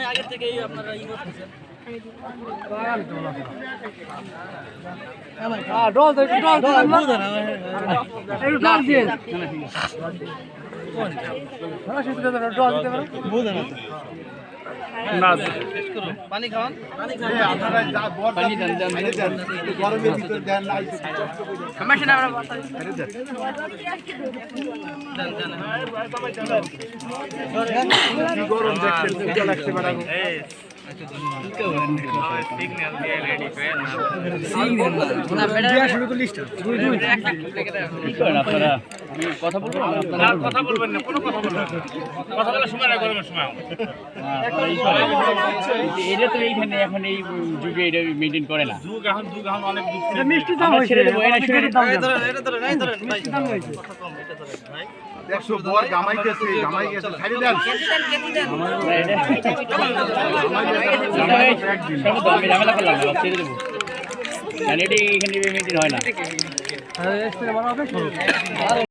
আগে থেকেই আপনারা ই করতেছেন পানি খাওয়ান গরমের ভিতরে দেন গরম দেখতে লাগছে ম্যাডাম কথা বলবেন না কোনো কথা বলবেন কথা বলার সময় না গরমের সময় এটা তো এইখানে এখন এই যুগে এটা মেনটেন করে না যুগ এখন অনেক যুগ মিষ্টি দাম হয়েছে ছেড়ে দেবো এটা ছেড়ে দেবো এটা ধরেন এই ধরেন ভাই দাম হয়েছে 100 বর জামাই গেছে ছাড়ি দেন আমি ঝামেলা করলাম না ছেড়ে দেবো এখানে মেনটেন হয় না